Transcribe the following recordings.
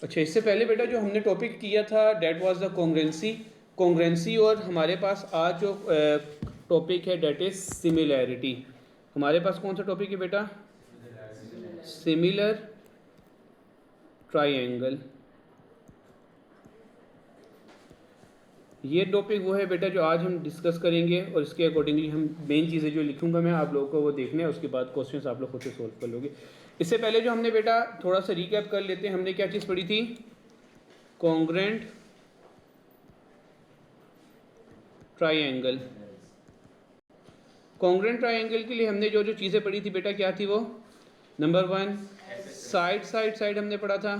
अच्छा, इससे पहले बेटा जो हमने टॉपिक किया था डेट वाज द कॉन्ग्रेंसी और हमारे पास आज जो टॉपिक है डेट इज सिमिलैरिटी। हमारे पास कौन सा टॉपिक है बेटा? Similar triangle. ये टॉपिक वो है बेटा जो आज हम डिस्कस करेंगे और इसके अकॉर्डिंगली हम मेन चीज़ें जो लिखूंगा मैं आप लोगों को वो देखने हैं, उसके बाद क्वेश्चंस आप लोग खुद से सोल्व कर लोगे। इससे पहले जो हमने बेटा थोड़ा सा रिकैप कर लेते हैं, हमने क्या चीज़ पढ़ी थी? Congruent triangle. कॉन्ग्रेंट ट्राइंगल के लिए हमने जो जो चीज़ें पढ़ी थी बेटा क्या थी वो? नंबर 1 साइड साइड साइड हमने पढ़ा था।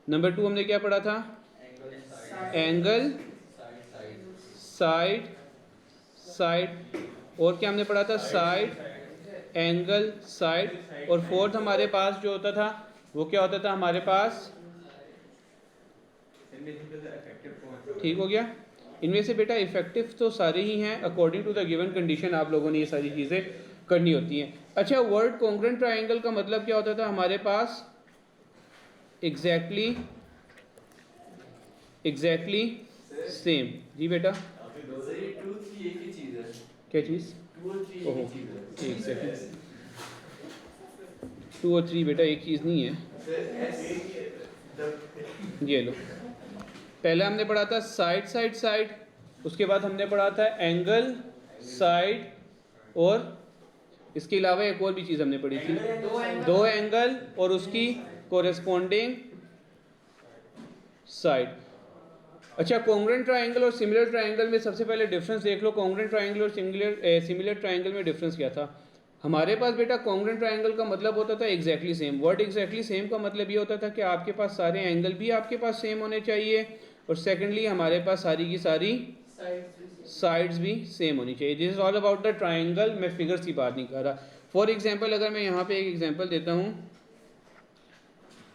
नंबर 2 हमने क्या पढ़ा था? Angle side side. और क्या हमने पढ़ा था? Side angle side. और फोर्थ हमारे पास जो होता था वो क्या होता था हमारे पास? ठीक हो गया। इनमें से बेटा इफेक्टिव तो सारे ही हैं, according to the given condition आप लोगों ने ये सारी चीज़ें करनी होती हैं। अच्छा, वर्ड कॉन्ग्रेंट ट्राइंगल का मतलब क्या होता था हमारे पास? Exactly same. जी बेटा क्या चीज़? ओहो, एग्जैक्टली 2 और 3 बेटा एक चीज़ नहीं है। ये लो, पहले हमने पढ़ा था साइड साइड साइड, उसके बाद हमने पढ़ा था एंगल साइड, और इसके अलावा एक और भी चीज़ हमने पढ़ी थी, दो एंगल और उसकी कोरेस्पोंडिंग साइड। अच्छा, कॉन्ग्रेंट ट्राइंगल और सिमिलर ट्राइंगल में सबसे पहले डिफरेंस देख लो। कॉन्ग्रेंट ट्राइंगल और सिमिलर ट्राइंगल में डिफरेंस क्या था हमारे पास बेटा? कॉन्ग्रेंट ट्राइंगल का मतलब होता था exactly same. Word exactly same का मतलब ये होता था कि आपके पास सारे एंगल भी आपके पास सेम होने चाहिए, और सेकेंडली हमारे पास सारी की सारी साइड्स भी सेम होनी चाहिए। This is all about the triangle. मैं फिगर्स की बात नहीं कर रहा। फॉर एग्जाम्पल अगर मैं यहाँ पे एक एग्जाम्पल देता हूँ,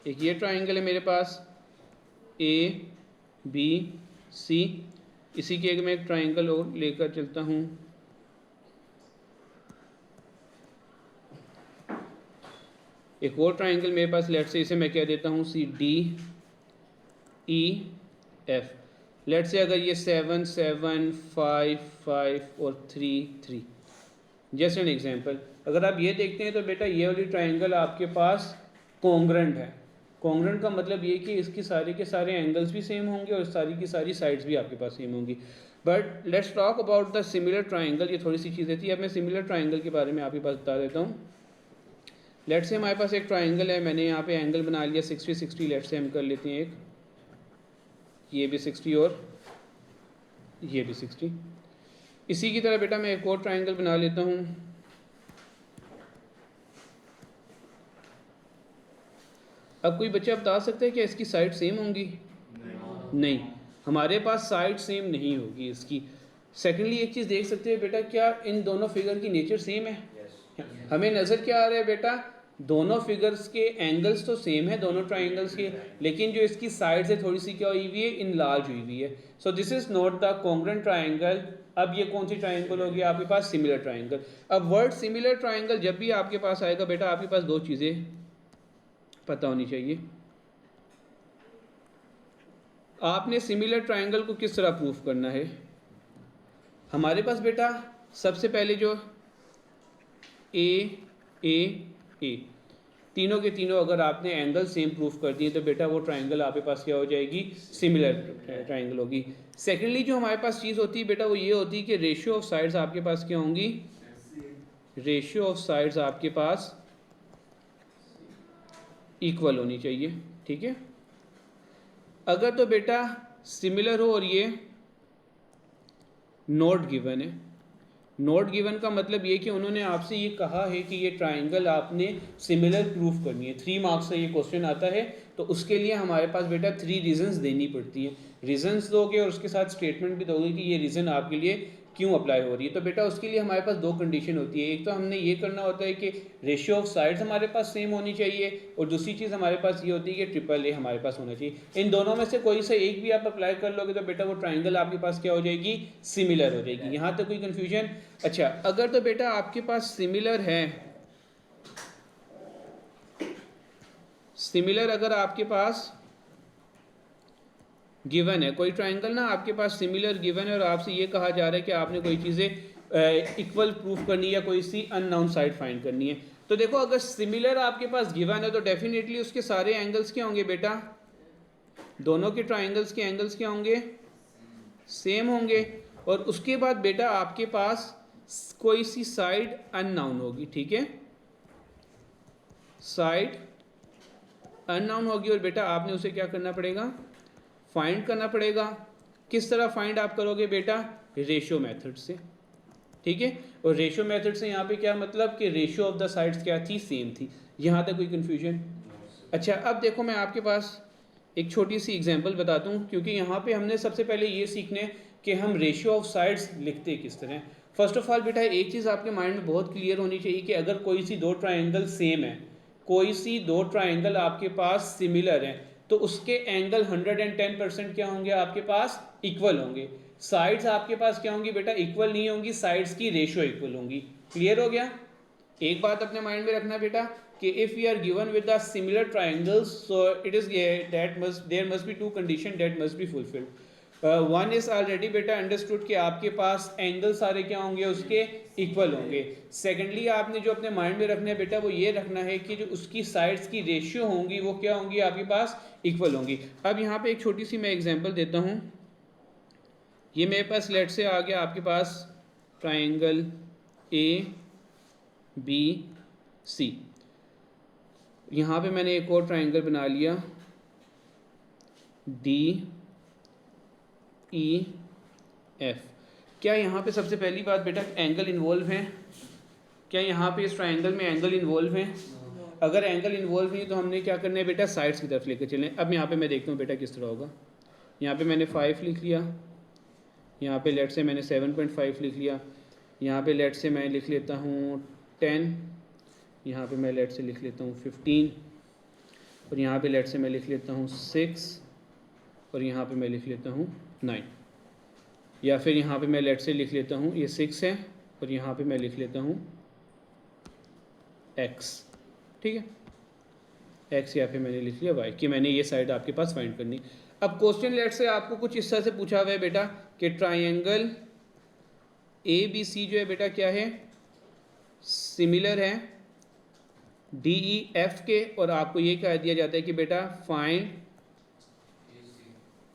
एक ये ट्राइंगल है मेरे पास ए बी सी, इसी के मैं एक ट्राइंगल और लेकर चलता हूँ। एक और ट्राइंगल मेरे पास, लेट से इसे मैं कह देता हूँ C D E F. Let say अगर ये 7 7 5 5 और 3 3, जैसे एन एग्जाम्पल अगर आप ये देखते हैं तो बेटा ये वाली ट्राइंगल आपके पास कॉन्ग्रेंट है। कॉन्ग्रेंट का मतलब ये कि इसकी सारे के सारे एंगल्स भी सेम होंगे और सारी की सारी साइड्स भी आपके पास सेम होंगी। But let's talk about the similar triangle. ये थोड़ी सी चीज़ें थी, अब मैं सिमिलर ट्राइंगल के बारे में आपके पास बता देता हूँ। लेट से हमारे पास एक ट्राइंगल है, मैंने यहाँ पे एंगल बना लिया 60 60। लेट से हम कर लेते हैं एक, ये भी 60 और ये भी 60। इसी की तरह बेटा मैं एक और ट्राइंगल बना लेता हूँ। अब कोई बच्चा बता सकता है कि इसकी साइड सेम होंगी? नहीं, हमारे पास साइड सेम नहीं होगी इसकी। सेकेंडली एक चीज़ देख सकते हैं बेटा, क्या इन दोनों फिगर की नेचर सेम है? हमें नज़र क्या आ रहा है बेटा? दोनों फिगर्स के एंगल्स तो सेम है दोनों ट्राइंगल्स के, लेकिन जो इसकी साइड है थोड़ी सी क्या हुई हुई है? इनलार्ज हुई हुई है। So this is not the congruent triangle. अब ये कौन सी ट्राइंगल होगी आपके पास? Similar triangle. अब वर्ड सिमिलर ट्राइंगल जब भी आपके पास आएगा बेटा, आपके पास दो चीज़ें पता होनी चाहिए। आपने सिमिलर ट्राइंगल को किस तरह प्रूफ करना है? हमारे पास बेटा सबसे पहले जो ए ए ए, तीनों के तीनों अगर आपने एंगल सेम प्रूफ कर दिए तो बेटा वो ट्राइंगल आपके पास क्या हो जाएगी? सिमिलर ट्राइंगल होगी। सेकेंडली जो हमारे पास चीज़ होती है बेटा वो ये होती है कि रेशियो ऑफ साइड्स आपके पास क्या होंगी? रेशियो ऑफ साइड्स आपके पास इक्वल होनी चाहिए। ठीक है, अगर तो बेटा सिमिलर हो और ये नॉट गिवन है। नॉट गिवन का मतलब ये कि उन्होंने आपसे ये कहा है कि ये ट्राइंगल आपने सिमिलर प्रूफ करनी है। 3 मार्क्स से ये क्वेश्चन आता है, तो उसके लिए हमारे पास बेटा 3 रीजंस देनी पड़ती हैं। रीजंस दोगे और उसके साथ स्टेटमेंट भी दोगे कि ये रीज़न आपके लिए क्यों अप्लाई हो रही है। तो बेटा उसके लिए हमारे पास 2 कंडीशन होती है। एक तो हमने ये करना होता है कि रेशियो ऑफ साइड्स हमारे पास सेम होनी चाहिए, और दूसरी चीज़ हमारे पास ये होती है कि ट्रिपल ए हमारे पास होना चाहिए। इन दोनों में से कोई से एक भी आप अप्लाई कर लोगे तो बेटा वो ट्राइंगल आपके पास क्या हो जाएगी? सिमिलर हो जाएगी। यहाँ तक कोई कन्फ्यूजन? अच्छा, अगर तो बेटा आपके पास सिमिलर है, सिमिलर अगर आपके पास गिवन है, कोई ट्राइंगल ना आपके पास सिमिलर गिवन है और आपसे ये कहा जा रहा है कि आपने कोई चीज़ें इक्वल प्रूफ करनी है या कोई सी अननोन साइड फाइंड करनी है। तो देखो अगर सिमिलर आपके पास गिवन है तो डेफिनेटली उसके सारे एंगल्स क्या होंगे बेटा, दोनों के ट्राइंगल्स के एंगल्स क्या होंगे, सेम होंगे। और उसके बाद बेटा आपके पास कोई सी साइड अननोन होगी, ठीक है, साइड अननोन होगी और बेटा आपने उसे क्या करना पड़ेगा, फाइंड करना पड़ेगा। किस तरह फाइंड आप करोगे बेटा, रेशियो मेथड से, ठीक है। और रेशियो मेथड से यहाँ पे क्या मतलब कि रेशियो ऑफ द साइड्स क्या थी, सेम थी। यहाँ तक कोई कन्फ्यूजन? अच्छा अब देखो मैं आपके पास एक छोटी सी एग्जांपल बताता हूँ, क्योंकि यहाँ पे हमने सबसे पहले ये सीखने कि हम रेशियो ऑफ साइड्स लिखते किस तरह। फर्स्ट ऑफ ऑल बेटा एक चीज़ आपके माइंड में बहुत क्लियर होनी चाहिए कि अगर कोई सी दो ट्राइंगल सेम है, कोई सी दो ट्राइंगल आपके पास सिमिलर हैं, तो उसके एंगल 110% क्या होंगे, आपके पास इक्वल होंगे। साइड्स आपके पास क्या होंगी बेटा, इक्वल नहीं होंगी, साइड्स की रेशियो इक्वल होंगी। क्लियर हो गया? एक बात अपने माइंड में रखना बेटा कि if we are given with the similar triangles, so it is that must there must be two condition that must be fulfilled. One is already बेटा अंडरस्टूड कि आपके पास एंगल सारे क्या होंगे, उसके इक्वल होंगे। सेकेंडली आपने जो अपने माइंड में रखना है बेटा वो ये रखना है कि जो उसकी साइड्स की रेशियो होंगी वो क्या होंगी, आपके पास इक्वल होंगी। अब यहाँ पे एक छोटी सी मैं एग्जांपल देता हूँ। ये मेरे पास लेट से आ गया आपके पास ट्राइंगल ए बी सी। यहाँ पे मैंने एक और ट्राइंगल बना लिया डी ई एफ। क्या यहाँ पे सबसे पहली बात बेटा एंगल इन्वॉल्व हैं? क्या यहाँ पे इस ट्राइंगल में एंगल इन्वॉल्व हैं? अगर एंगल इन्वॉल्व नहीं तो हमने क्या करना है बेटा, साइड्स की तरफ लेकर चलें। अब यहाँ पे मैं देखता हूँ बेटा किस तरह होगा। यहाँ पे मैंने 5 लिख लिया, यहाँ पे लेट से मैंने 7.5 लिख लिया, यहाँ पे लेट से मैं लिख लेता हूँ 10, यहाँ पे मैं लेट से लिख लेता हूँ 15, और यहाँ पे लेट से मैं लिख लेता हूँ 6, और यहाँ पे मैं लिख लेता हूँ 9, या फिर यहाँ पे मैं लेट से लिख लेता हूँ ये 6 है और यहाँ पे मैं लिख लेता हूँ x, ठीक है, x, या फिर मैंने लिख लिया y कि मैंने ये साइड आपके पास फाइंड करनी। अब क्वेश्चन लेट से आपको कुछ इस तरह से पूछा हुआ है बेटा कि ट्राइंगल ए बी सी जो है बेटा क्या है, सिमिलर है डी ई एफ के, और आपको ये कह दिया जाता है कि बेटा फाइंड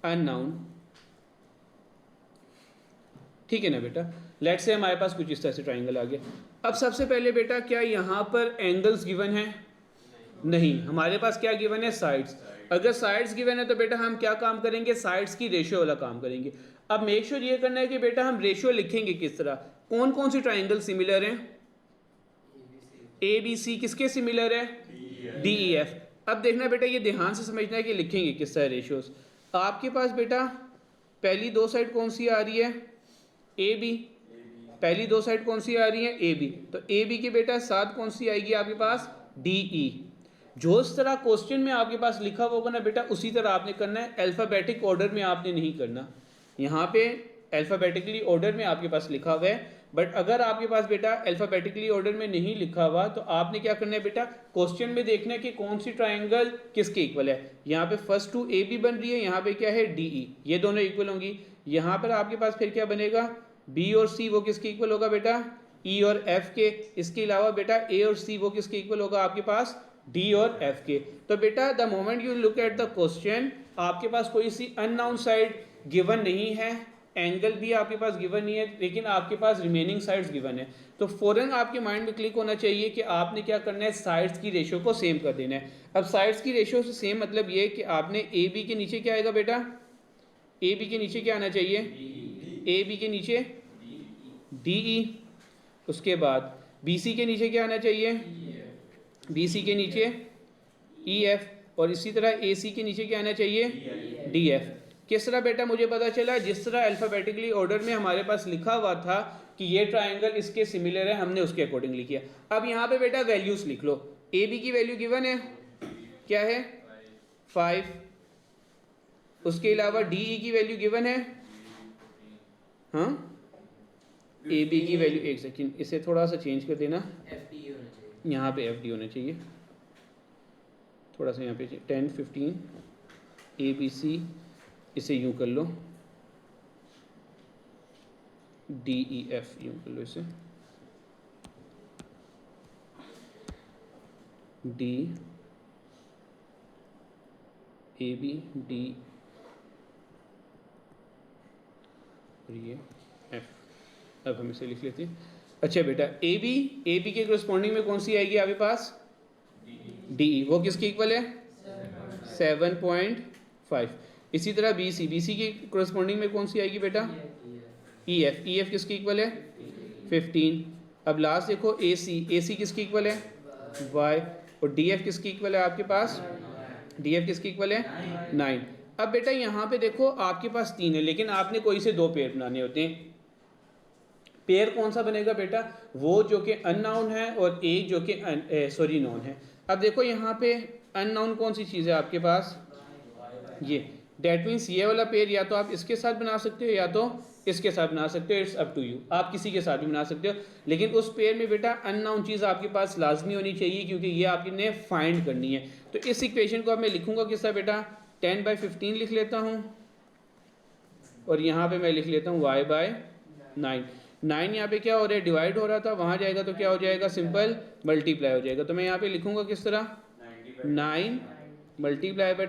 अननोन, ठीक है ना बेटा। लेट से हमारे पास कुछ इस तरह से ट्राइंगल आ गया। अब सबसे पहले बेटा क्या यहाँ पर एंगल्स गिवन है? नहीं, हमारे पास क्या गिवन है, साइड्स। अगर साइड्स गिवन है तो बेटा हम क्या काम करेंगे, साइड्स की रेशियो वाला काम करेंगे। अब मेक श्योर ये करना है कि बेटा हम रेशियो लिखेंगे किस तरह, कौन कौन सी ट्राइंगल सिमिलर हैं, ए बी सी किसके सिमिलर है, डी ई एफ। अब देखना बेटा ये ध्यान से समझना है कि लिखेंगे किस तरह रेशियोज। आपके पास बेटा पहली दो साइड कौन सी आ रही है, ए बी, पहली दो साइड कौन सी आ रही है, ए बी, तो ए बी के बेटा साथ कौन सी आएगी आपके पास, डी ई। जो इस तरह क्वेश्चन में आपके पास लिखा होगा ना बेटा उसी तरह आपने करना है, अल्फ़ाबेटिक ऑर्डर में आपने नहीं करना। यहाँ पे अल्फ़ाबेटिकली ऑर्डर में आपके पास लिखा हुआ है, बट अगर आपके पास बेटा अल्फ़ाबेटिकली ऑर्डर में नहीं लिखा हुआ तो आपने क्या करना है बेटा, क्वेश्चन में देखना है कि कौन सी ट्राइंगल किसके इक्वल है। यहाँ पे फर्स्ट टू ए बी बन रही है, यहाँ पे क्या है डी ई, ये दोनों इक्वल होंगी। यहाँ पर आपके पास फिर क्या बनेगा, बी और सी वो किसके इक्वल होगा बेटा, ई और एफ के। इसके अलावा बेटा ए और सी वो किसके इक्वल होगा, आपके पास डी और एफ के। तो बेटा the moment you look at the question, आपके पास कोई सी अननोन साइड गिवन नहीं है, एंगल भी आपके पास गिवन नहीं है, लेकिन आपके पास रिमेनिंग साइड्स गिवन है, तो फौरन आपके माइंड में क्लिक होना चाहिए कि आपने क्या करना है, साइड्स की रेशियो को सेम कर देना है। अब साइड्स की रेशियो से सेम मतलब ये कि आपने ए बी के नीचे क्या आएगा बेटा, ए बी के नीचे क्या आना चाहिए, ए बी के नीचे डी ई, उसके बाद बी सी के नीचे क्या आना चाहिए, बी सी के नीचे ई एफ, और इसी तरह ए सी के नीचे क्या आना चाहिए, डी एफ। किस तरह बेटा मुझे पता चला, जिस तरह अल्फ़ाबेटिकली ऑर्डर में हमारे पास लिखा हुआ था कि ये ट्राइंगल इसके सिमिलर है, हमने उसके अकॉर्डिंगली किया। अब यहाँ पे बेटा वैल्यूज लिख लो, ए बी की वैल्यू गिवन है, क्या है 5, उसके अलावा डी ई की वैल्यू गिवन है, हाँ ए बी की वैल्यू, एक सेकेंड इसे थोड़ा सा चेंज कर देना, यहाँ पे एफ डी होना चाहिए, थोड़ा सा यहाँ पे 10 15 ए बी सी इसे यूं कर लो, डी ई एफ यूं कर लो इसे, डी ए बी डी और ये एफ। अब हम इसे लिख लेते हैं। अच्छा बेटा ए बी के करस्पॉन्डिंग में कौन सी आएगी आपके पास, डी ई, वो किसके इक्वल है 7.5। इसी तरह बी सी के करस्पॉन्डिंग में कौन सी आएगी बेटा, ई एफ किसके इक्वल है 15। अब लास्ट देखो ए सी किसके इक्वल है वाई, और डी एफ किसके इक्वल है आपके पास, डी एफ किसके इक्वल है 9। अब बेटा यहाँ पे देखो आपके पास 3 है, लेकिन आपने कोई से 2 पेयर बनाने होते हैं। पेयर कौन सा बनेगा बेटा, वो जो कि अननाउन है और एक जो कि नॉन है। अब देखो यहाँ पे अननाउन कौन सी चीज़ है आपके पास, ये, डेट मीन्स ये वाला पेयर या तो आप इसके साथ बना सकते हो या तो इसके साथ बना सकते हो, इट्स अप टू यू, आप किसी के साथ भी बना सकते हो। लेकिन उस पेयर में बेटा अननाउन चीज़ आपके पास लाजमी होनी चाहिए, क्योंकि ये आपने फाइंड करनी है। तो इस इक्वेशन को अब मैं लिखूंगा किस तरह बेटा, 10/15 लिख लेता हूँ, और यहाँ पे मैं लिख लेता हूँ y/9। 9 यहाँ पे क्या हो रहा है, डिवाइड हो रहा था, वहाँ जाएगा तो क्या हो जाएगा, सिंपल मल्टीप्लाई हो जाएगा। तो मैं यहाँ पे लिखूंगा किस तरह, 9 multiply by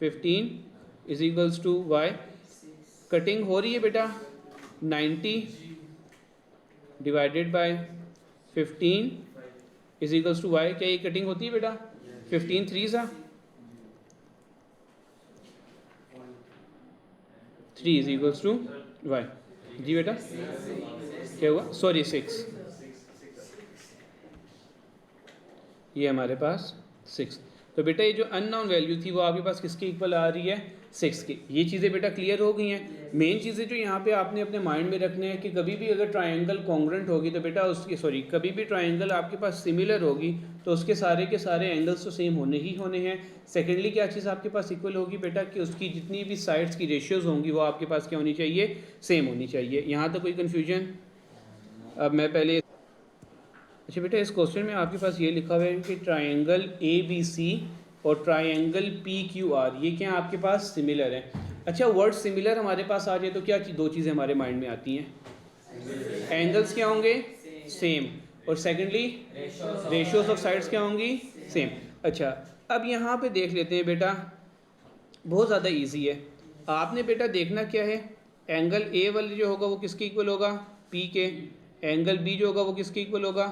10/15 is equals to y। Cutting हो रही है बेटा, 90 डिवाइडेड बाय 15 इज इक्वल्स टू y। क्या ये कटिंग होती है बेटा, 15 3 इज इक्वल्स टू y। जी बेटा क्या हुआ, सॉरी 6, ये हमारे पास 6। तो बेटा ये जो अननोन वैल्यू थी वो आपके पास किसके इक्वल आ रही है, 6 की। ये चीज़ें बेटा क्लियर हो गई हैं। मेन चीज़ें जो यहाँ पे आपने अपने माइंड में रखने हैं कि कभी भी अगर ट्रायंगल कॉन्ग्रेंट होगी तो बेटा उसकी कभी भी ट्रायंगल आपके पास सिमिलर होगी तो उसके सारे के सारे एंगल्स तो सेम होने ही होने हैं। सेकेंडली क्या चीज़ आपके पास इक्वल होगी बेटा, कि उसकी जितनी भी साइड्स की रेशियोज़ होंगी वो आपके पास क्या होनी चाहिए, सेम होनी चाहिए। यहाँ तो कोई कन्फ्यूजन, अब मैं पहले, अच्छा बेटा इस क्वेश्चन में आपके पास ये लिखा हुआ है कि ट्रायंगल ए बी सी और ट्रायंगल पी क्यू आर ये क्या आपके पास सिमिलर है। अच्छा वर्ड सिमिलर हमारे पास आ जाए तो क्या दो चीज़ें हमारे माइंड में आती हैं, एंगल्स क्या होंगे सेम, और सेकेंडली रेशियोज ऑफ साइड्स क्या होंगी सेम। अच्छा अब यहाँ पे देख लेते हैं बेटा, बहुत ज़्यादा इजी है। आपने बेटा देखना क्या है, एंगल ए वाले जो होगा वो किसके इक्वल होगा, पी के। एंगल बी जो होगा वो किसके इक्वल होगा,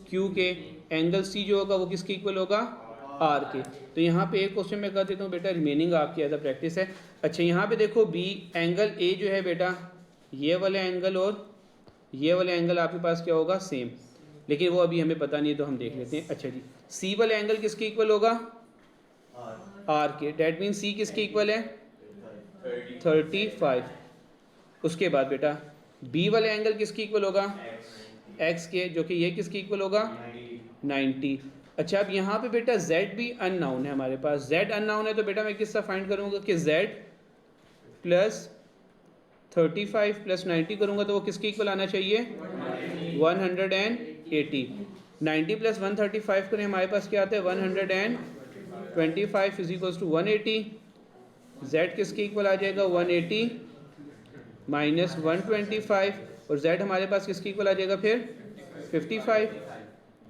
क्यू के। एंगल सी जो होगा वो किसके इक्वल होगा, आर के। तो यहाँ पे एक क्वेश्चन मैं कर देता हूँ बेटा, रिमेनिंग आपकी एज अ प्रैक्टिस है। अच्छा यहाँ पे देखो बी एंगल ए जो है बेटा, ये वाले एंगल और ये वाले एंगल आपके पास क्या होगा सेम, लेकिन वो अभी हमें पता नहीं है तो हम देख लेते हैं। अच्छा जी सी वाले एंगल किसके इक्वल होगा, आर के। डेट मीन सी किसके इक्वल है 35। उसके बाद बेटा बी वाले एंगल किसके इक्वल होगा, एक्स के, जो कि ये किसके इक्वल होगा 90। अच्छा अब यहाँ पे बेटा z भी अननाउन है हमारे पास, z अननाउन है तो बेटा मैं किसका फाइंड करूँगा कि z प्लस 35 प्लस 90 करूँगा तो वो किसके इक्वल आना चाहिए 180। 90 प्लस 135 करें हमारे पास क्या आता है 125 इज इक्वल्स टू 180। z किसके इक्वल आ जाएगा 180 माइनस 125, और z हमारे पास किसके इक्वल आ जाएगा फिर 55।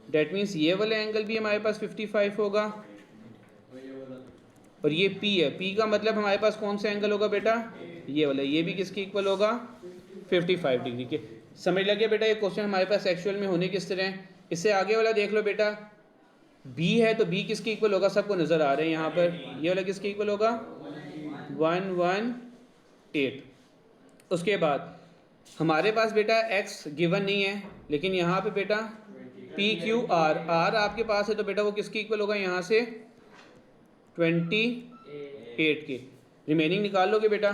डेट मीन्स ये वाला एंगल भी हमारे पास 55 होगा, और ये p है, p का मतलब हमारे पास कौन सा एंगल होगा बेटा, ये वाला, ये भी किसके इक्वल होगा 55 डिग्री के। समझ लगे बेटा ये क्वेश्चन हमारे पास एक्चुअल में होने किस तरह है। इससे आगे वाला देख लो बेटा, b है तो b किसके इक्वल होगा, सबको नज़र आ रहे हैं यहाँ पर, ये वाला किसके इक्वल होगा 118। उसके बाद हमारे पास बेटा x गिवन नहीं है, लेकिन यहाँ पे बेटा पी क्यू आर, आर आपके पास है तो बेटा वो किसके इक्वल होगा यहाँ से 28 के। रिमेनिंग निकाल लोगे बेटा।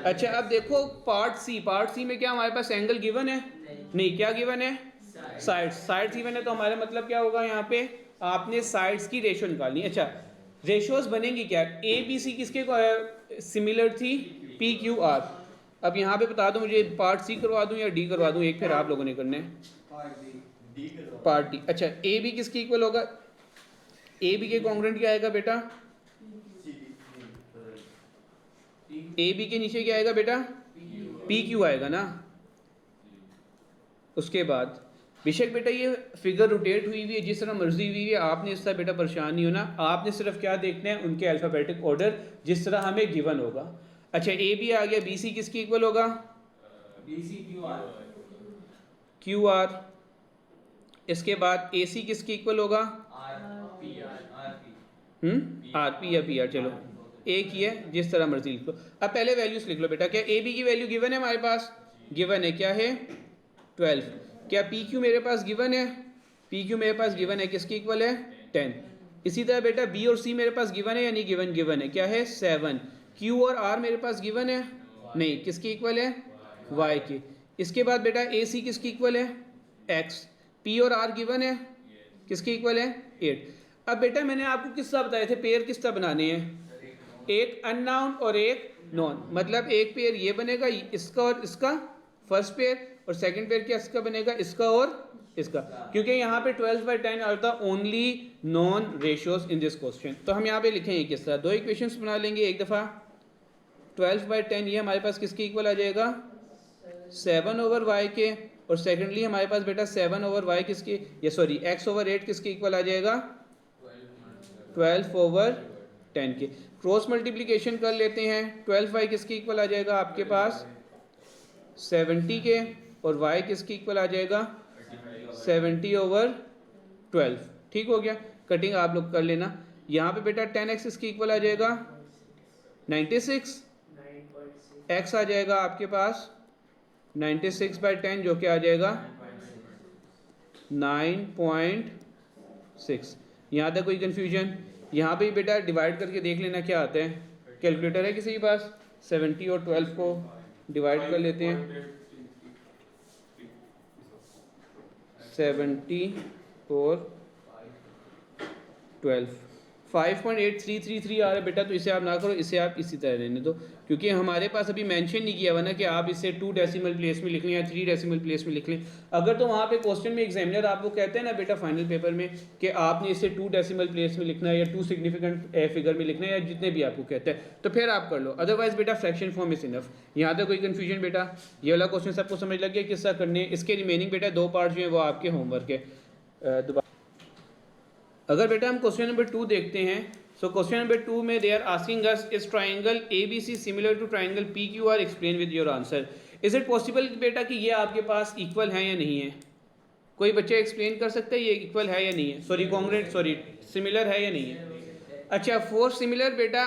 अच्छा अब देखो पार्ट सी में क्या हमारे पास एंगल गिवन है, नहीं क्या गिवन है साइड्स गिवन है, तो हमारा मतलब क्या होगा यहाँ पे आपने साइड्स की रेशियो निकालनी। अच्छा रेशियोज बनेंगी क्या, ए बी सी किसके सिमिलर थी पी क्यू आर। अब यहाँ पे बता दो मुझे पार्ट सी करवा दूँ या डी करवा दूँ, एक फिर आप लोगों ने करना है पार्ट डी। अच्छा ए बी किसके इक्वल होगा, ए बी के कॉन्ग्रेंट क्या आएगा बेटा ए बी के नीचे क्या आएगा बेटा, पी क्यू आएगा ना। उसके बाद बेशक बेटा ये फिगर रोटेट हुई हुई है, जिस तरह मर्जी हुई है, आपने इस तरह बेटा परेशान नहीं होना, आपने सिर्फ क्या देखना है, उनके अल्फ़ाबेटिक ऑर्डर जिस तरह हमें गिवन होगा। अच्छा ए बी आ गया, बी सी किसके इक्वल होगा, क्यू आर। इसके बाद ए सी किसके इक्वल होगा, आर पी या पी आर, चलो एक ही है, जिस तरह मर्जी लिख लो। अब पहले वैल्यूज लिख लो बेटा। क्या ए बी की वैल्यू गिवन है हमारे पास, गिवन है, क्या है 12। क्या पी क्यू मेरे पास गिवन है, पी क्यू मेरे पास गिवन है, किसके इक्वल है 10। इसी तरह बेटा बी और सी मेरे पास गिवन है या नहीं गिवन, गिवन है, क्या है 7। क्यू और आर मेरे पास गिवन है नहीं, किसके इक्वल है वाई के। इसके बाद बेटा ए सी किसके इक्वल है एक्स, पी और आर गिवन है, किसके इक्वल है 8। अब बेटा मैंने आपको किस तरह बताए थे पेयर किस तरह बनाने हैं, एक अननाउन और एक नॉन, मतलब एक पेयर ये बनेगा इसका और इसका फर्स्ट पेयर, और सेकंड पेयर क्या इसका बनेगा इसका और इसका, क्योंकि यहाँ पे 12/10 are the only non ratios in this question. तो हम यहाँ पे लिखेंगे किस तरह, दो इक्वेशंस बना लेंगे। एक दफ़ा 12/10 ये हमारे पास किसके इक्वल आ जाएगा 7/y के, और सेकेंडली हमारे पास बेटा 7/y किसके, या सॉरी x/8 किसके इक्वल आ जाएगा 12/10 के। क्रॉस मल्टीप्लिकेशन कर लेते हैं, 12y किसके इक्वल आ जाएगा आपके पास 70 के, और y किसके इक्वल आ जाएगा 70/12। ठीक हो गया, कटिंग आप लोग कर लेना। यहाँ पे बेटा 10x इसके इक्वल आ जाएगा 96, x आ जाएगा आपके पास 96/10 जो कि आ जाएगा 9.6। यहाँ तक कोई कन्फ्यूजन, यहाँ पे बेटा डिवाइड करके देख लेना क्या आता है। कैलकुलेटर है किसी के पास, 70 और 12 को डिवाइड कर लेते हैं, 70 और 12 5.8333 आ रहा है बेटा। तो इसे आप ना करो, इसे आप इसी तरह रहने दो, क्योंकि हमारे पास अभी मेंशन नहीं किया हुआ ना कि आप इसे 2 डेसिमल प्लेस में लिख लें या 3 डेसिमल प्लेस में लिख लें। अगर तो वहाँ पे क्वेश्चन में एग्जामिनर आपको कहते हैं ना बेटा फाइनल पेपर में कि आपने इसे 2 डेसिमल प्लेस में लिखना है या 2 सिग्निफिकेंट फिगर में लिखना है, या जितने भी आपको कहते हैं, तो फिर आप कर लो, अदरवाइज बेटा फ्रैक्शन फॉर्म इज इनफ। यहाँ तक कोई कन्फ्यूजन बेटा, ये वाला क्वेश्चन सबको समझ लग गया किस तरह करने। इसके रिमेनिंग बेटा 2 पार्ट जो है वो आपके होमवर्क है। अगर बेटा हम क्वेश्चन नंबर 2 देखते हैं, सो क्वेश्चन नंबर 2 में they are asking us is triangle ABC similar to triangle PQR, explain with your answer. Is it possible बेटा कि ये आपके पास इक्वल है या नहीं है, कोई बच्चा एक्सप्लेन कर सकता है ये इक्वल है या नहीं है, सॉरी कॉन्ग्रुएंट, सॉरी सिमिलर है या नहीं है। अच्छा फॉर सिमिलर बेटा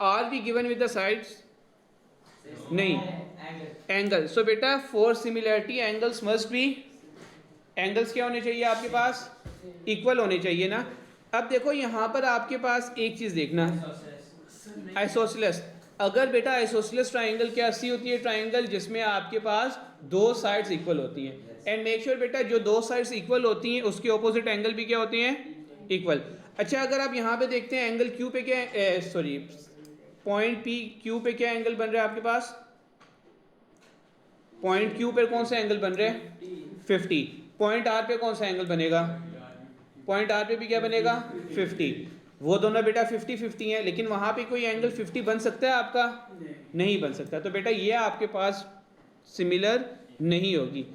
R be given with the sides, नहीं एंगल। सो बेटा for similarity angles must be, angles क्या होने चाहिए आपके पास इक्वल होने चाहिए ना। अब देखो यहाँ पर आपके पास एक चीज़ देखना, आइसोसेलेस। अगर बेटा आइसोसेलेस ट्राइंगल क्या सी होती है, ट्राइंगल जिसमें आपके पास 2 साइड्स इक्वल होती हैं, एंड मेक श्योर बेटा जो 2 साइड्स इक्वल होती हैं उसके ऑपोजिट एंगल भी क्या होते हैं इक्वल। अच्छा अगर आप यहाँ पे देखते हैं एंगल क्यू पे क्या, सॉरी पॉइंट पी क्यू पे क्या एंगल बन रहा है आपके पास, पॉइंट क्यू पे कौन सा एंगल बन रहा है 50। पॉइंट आर पे कौन सा एंगल बनेगा, पॉइंट आर पे भी क्या बनेगा 50। वो दोनों बेटा 50-50 हैं, लेकिन वहाँ पे कोई एंगल 50 बन सकता है आपका, नहीं बन सकता। तो बेटा ये आपके पास सिमिलर नहीं होगी।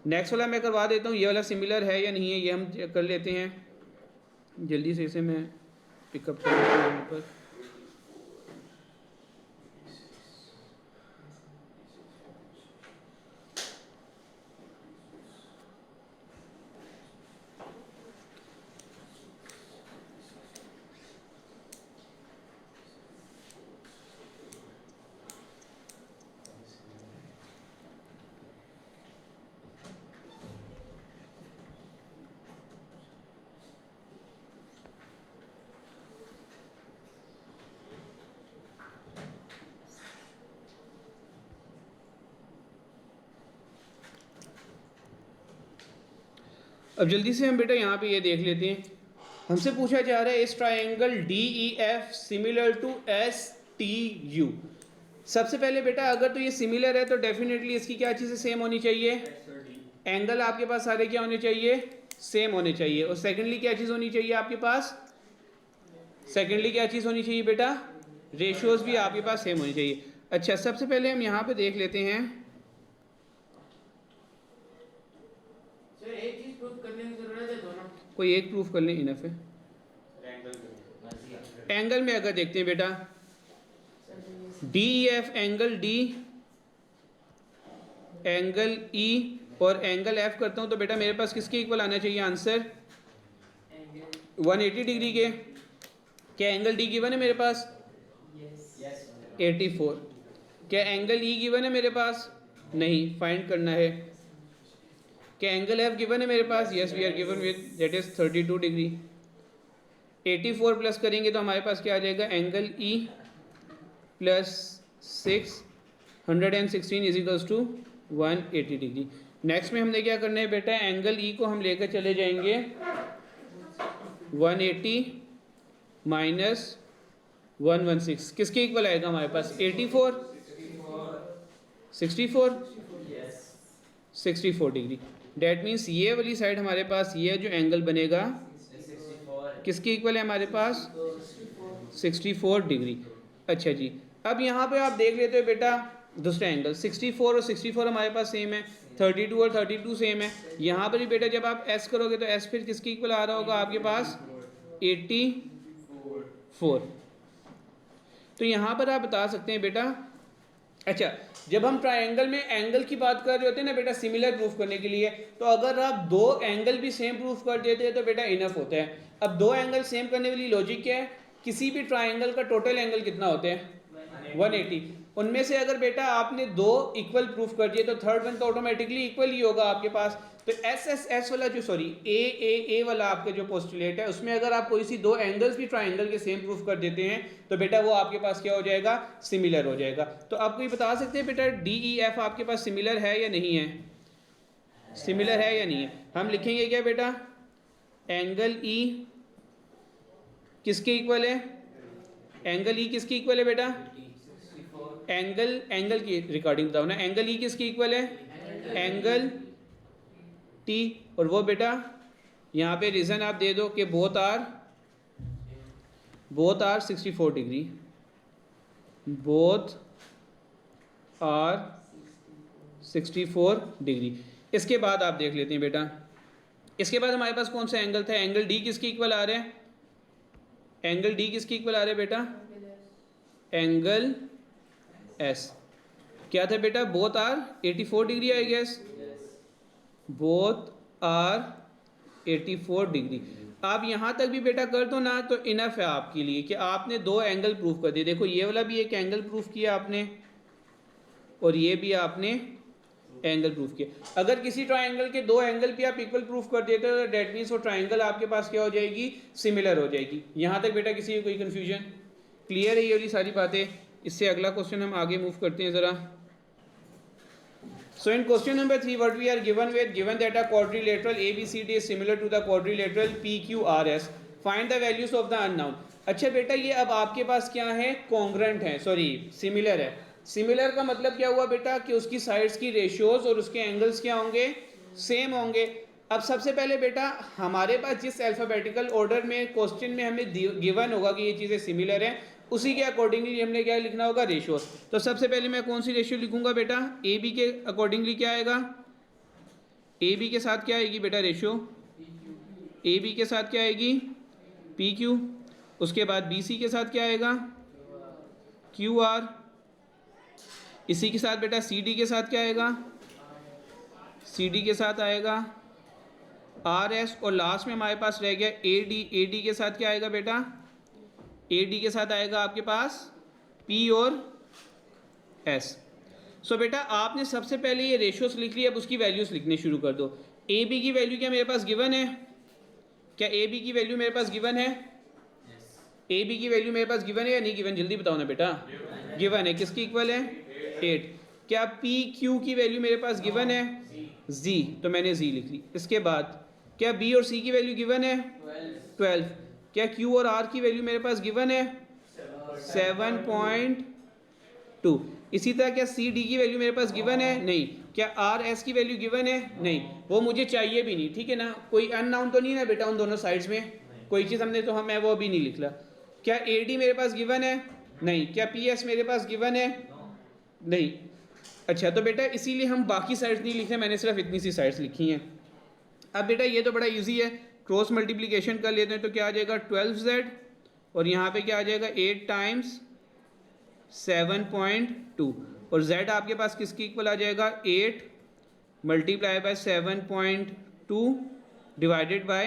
नेक्स्ट वाला मैं करवा देता हूँ, ये वाला सिमिलर है या नहीं है ये हम कर लेते हैं जल्दी से, इसे मैं पिकअप कर लेता हूँ यहाँ पर। अब जल्दी से हम बेटा यहाँ पे ये देख लेते हैं, हमसे पूछा जा रहा है इस triangle DEF similar to STU। सबसे पहले बेटा अगर तो ये सिमिलर है तो डेफिनेटली इसकी क्या चीज़ें सेम होनी चाहिए, एंगल आपके पास सारे क्या होने चाहिए सेम होने चाहिए। और सेकेंडली क्या चीज़ होनी चाहिए आपके पास, सेकेंडली क्या चीज़ होनी चाहिए बेटा रेशियोज भी आपके पास सेम होनी चाहिए। अच्छा, सबसे पहले हम यहाँ पे देख लेते हैं। सर एक चीज प्रूफ करने की जरूरत है दोनों? कोई एक प्रूफ कर लें, इनफ है। एंगल में अगर देखते हैं बेटा, D F angle D, angle E और एंगल एफ करता हूँ तो बेटा मेरे पास किसके इक्वल आना चाहिए आंसर? 180 डिग्री के। क्या एंगल डी गिवन है मेरे पास? 84। क्या एंगल ई गिवन है मेरे पास? नहीं, फाइंड करना है। क्या एंगल एफ गिवन है मेरे पास? Yes, we are given with that is 32 degree. 84 plus करेंगे तो हमारे पास क्या आ जाएगा? Angle E plus 616 is equals to 180 degree. Next में हमने क्या करना है बेटा? एंगल ई को हम लेकर चले जाएंगे 180 माइनस 116, किसके इक्वल आएगा हमारे पास? 84, 64, 64 डिग्री। डैट मीन्स ये वाली साइड हमारे पास, ये जो एंगल बनेगा किसके इक्वल है हमारे पास? 64 डिग्री। अच्छा जी, अब यहाँ पे आप देख लेते हो बेटा दूसरा एंगल 64 और 64 हमारे पास सेम है, 32 और 32 सेम है। यहाँ पर भी बेटा जब आप एस करोगे तो एस फिर किसके इक्वल आ रहा होगा आपके पास? 84। तो यहाँ पर आप बता सकते हैं बेटा, अच्छा जब हम ट्रायंगल में एंगल की बात कर रहे होते हैं ना बेटा सिमिलर प्रूफ करने के लिए, तो अगर आप दो एंगल भी सेम प्रूफ कर देते हैं तो बेटा इनफ होता है। अब दो एंगल सेम करने वाली लॉजिक क्या है? किसी भी ट्रायंगल का टोटल एंगल कितना होते हैं? 180। उनमें से अगर बेटा आपने दो इक्वल प्रूफ कर दिए तो थर्ड वन तो ऑटोमेटिकली इक्वल ही होगा आपके पास। तो एस वाला जो ए वाला आपका जो पोस्टुलेट है उसमें अगर आप कोई सी दो एंगल्स भी ट्रायंगल के सेम प्रूफ कर देते हैं तो बेटा वो आपके पास क्या हो जाएगा? सिमिलर हो जाएगा। तो आप कोई बता सकते हैं बेटा डी ई एफ आपके पास सिमिलर है या नहीं है? सिमिलर है या नहीं है? हम लिखेंगे क्या बेटा? एंगल ई किसके इक्वल है? एंगल ई किसके इक्वल है बेटा? एंगल की रिकॉर्डिंग बताओ ना। एंगल ई किसके इक्वल है? Angle T. और वो बेटा यहाँ पे रीज़न आप दे दो कि both are 64 degree, both are 64 degree. इसके बाद आप देख लेते हैं बेटा, इसके बाद हमारे पास कौन सा एंगल था? एंगल डी किसके इक्वल आ रहे हैं? एंगल डी किसके इक्वल आ रहे हैं बेटा? Angle S. क्या था बेटा? Both are 84 degree I guess, both are 84 degree. आप यहाँ तक भी बेटा कर दो ना तो इनफ है आपके लिए कि आपने दो एंगल प्रूफ कर दिए। देखो ये वाला भी एक एंगल प्रूफ किया आपने और ये भी आपने एंगल प्रूफ किया। अगर किसी ट्रायंगल के दो एंगल भी आप इक्वल प्रूफ कर देते हो तो डेट मीन्स वो ट्रायंगल आपके पास क्या हो जाएगी? सिमिलर हो जाएगी। यहाँ तक बेटा किसी को कोई कन्फ्यूजन? क्लियर है ये वाली सारी बातें? इससे अगला क्वेश्चन हम आगे मूव करते हैं ज़रा। So in question number 3 what we are given that a quadrilateral ABCD is similar to the quadrilateral PQRS. Find the values of the unknown. अच्छा बेटा ये अब आपके पास क्या है? कॉन्ग्रेंट है, सॉरी सिमिलर है। सिमिलर का मतलब क्या हुआ बेटा कि उसकी साइड्स की रेशियोज और उसके एंगल्स क्या होंगे? सेम होंगे। अब सबसे पहले बेटा हमारे पास जिस अल्फ़ाबेटिकल ऑर्डर में क्वेश्चन में हमें गिवन होगा कि ये चीज़ें सिमिलर हैं उसी के अकॉर्डिंगली हमने क्या लिखना होगा? रेशियो। तो सबसे पहले मैं कौन सी रेशियो लिखूंगा बेटा? ए बी के अकॉर्डिंगली क्या आएगा? ए बी के साथ क्या आएगी बेटा रेशियो? ए बी के साथ क्या आएगी? P Q. उसके बाद बी सी के साथ क्या आएगा? Q R. इसी के साथ बेटा सी डी के साथ क्या आएगा? सी डी के साथ आएगा आर एस। और लास्ट में हमारे पास रह गया ए डी। ए डी के साथ क्या आएगा बेटा? ए डी के साथ आएगा आपके पास पी और एस। सो बेटा आपने सबसे पहले ये रेशियोस लिख लिया, अब उसकी वैल्यूज लिखने शुरू कर दो। ए बी की वैल्यू क्या मेरे पास गिवन है? क्या ए बी की वैल्यू मेरे पास गिवन है? ए बी की वैल्यू मेरे पास गिवन है या नहीं गिवन? जल्दी बताओ ना बेटा। गिवन है। किसकी इक्वल है? 8। क्या पी क्यू की वैल्यू मेरे पास गिवन है? जी, तो मैंने जी लिख ली। इसके बाद क्या बी और सी की वैल्यू गिवन है? 12। क्या क्यू और आर की वैल्यू मेरे पास गिवन है? 7.2। इसी तरह क्या सी डी की वैल्यू मेरे पास गिवन है? नहीं। क्या आर एस की वैल्यू गिवन है? नहीं, वो मुझे चाहिए भी नहीं। ठीक है ना, कोई अननाउन तो नहीं ना बेटा उन दोनों साइड्स में? कोई चीज़ हमने तो मैं वो भी नहीं लिख ला। क्या ए डी मेरे पास गिवन है? नहीं। क्या पी एस मेरे पास गिवन है? नहीं, अच्छा तो बेटा इसीलिए हम बाकी साइड्स नहीं लिख रहे, मैंने सिर्फ इतनी सी साइड्स लिखी हैं। अब बेटा ये तो बड़ा इजी है, क्रॉस मल्टीप्लिकेशन कर लेते हैं तो क्या आ जाएगा 12z और यहाँ पे क्या आ जाएगा 8 टाइम्स 7.2 और z आपके पास किसके इक्वल आ जाएगा 8 मल्टीप्लाई बाय 7.2 डिवाइडेड बाय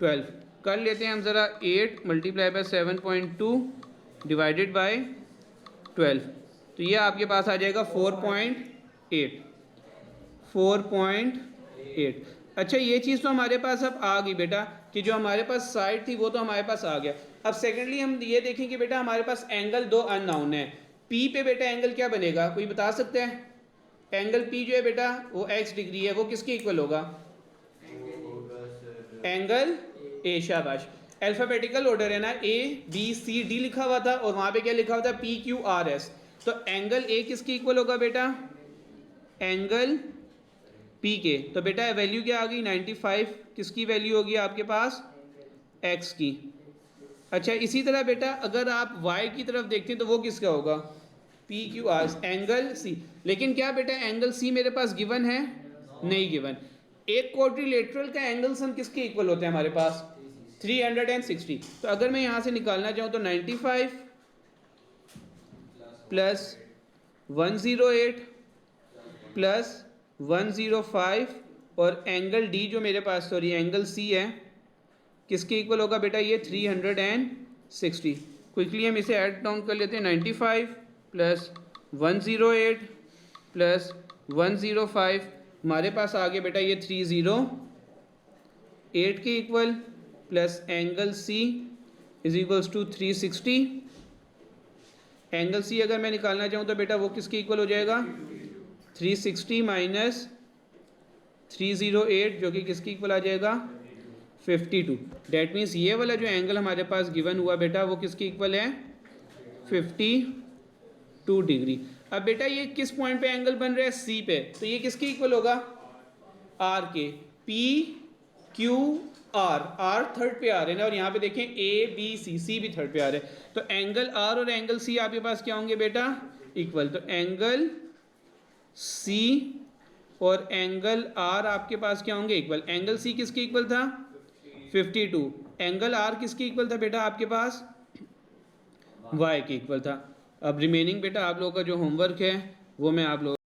12। कर लेते हैं हम ज़रा 8 मल्टीप्लाई बाय 7.2 डिवाइडेड बाय 12, तो ये आपके पास आ जाएगा 4.8। अच्छा ये चीज़ तो हमारे पास अब आ गई बेटा कि जो हमारे पास साइड थी वो तो हमारे पास आ गया। अब सेकेंडली हम ये देखें कि बेटा हमारे पास एंगल दो अननोन है, पी पे बेटा एंगल क्या बनेगा, कोई बता सकते हैं? एंगल पी जो है बेटा वो x डिग्री है, वो किसके इक्वल होगा? एंगल ए, शाबाश। अल्फाबेटिकल ऑर्डर है ना, ए बी सी डी लिखा हुआ था और वहाँ पे क्या लिखा हुआ था पी क्यू आर एस, तो एंगल ए किसके इक्वल होगा बेटा? एंगल पी के। तो बेटा वैल्यू क्या आ गई 95, किसकी वैल्यू होगी आपके पास? एक्स की। अच्छा इसी तरह बेटा अगर आप वाई की तरफ देखते हैं तो वो किसका होगा? P Q R, angle C. लेकिन क्या बेटा एंगल सी मेरे पास गिवन है? नहीं गिवन। एक क्वाड्रिलेटरल का एंगल्स हम किसके इक्वल होते हैं हमारे पास? 360। तो अगर मैं यहाँ से निकालना चाहूँ तो 95 प्लस 108 प्लस 105 और एंगल डी जो मेरे पास सॉरी एंगल सी है किसके इक्वल होगा बेटा? ये 360। क्विकली हम इसे ऐड डाउन कर लेते हैं, 95 प्लस 108 प्लस 105 हमारे पास आ गया बेटा ये 308 के equal, plus angle C is equals to 360। Angle C अगर मैं निकालना चाहूँ तो बेटा वो किसके इक्वल हो जाएगा? 360 माइनस 308 जो कि किसके इक्वल आ जाएगा? 52। डैट मीन्स ये वाला जो एंगल हमारे पास गिवन हुआ बेटा वो किसके इक्वल है? 52 डिग्री। अब बेटा ये किस पॉइंट पे एंगल बन रहा है? सी पे, तो ये किसके इक्वल होगा? आर के। P Q R, R third पे आ रहे हैं ना, और यहाँ पे देखें ए बी सी, सी भी थर्ड पे आ रहे हैं, तो एंगल आर और एंगल सी आपके पास क्या होंगे बेटा? इक्वल। तो एंगल सी और एंगल आर आपके पास क्या होंगे? इक्वल। एंगल सी किसके इक्वल था? 52। एंगल आर किसके इक्वल था बेटा आपके पास? y के इक्वल था। अब रिमेनिंग बेटा आप लोगों का जो होमवर्क है वो मैं आप लोगों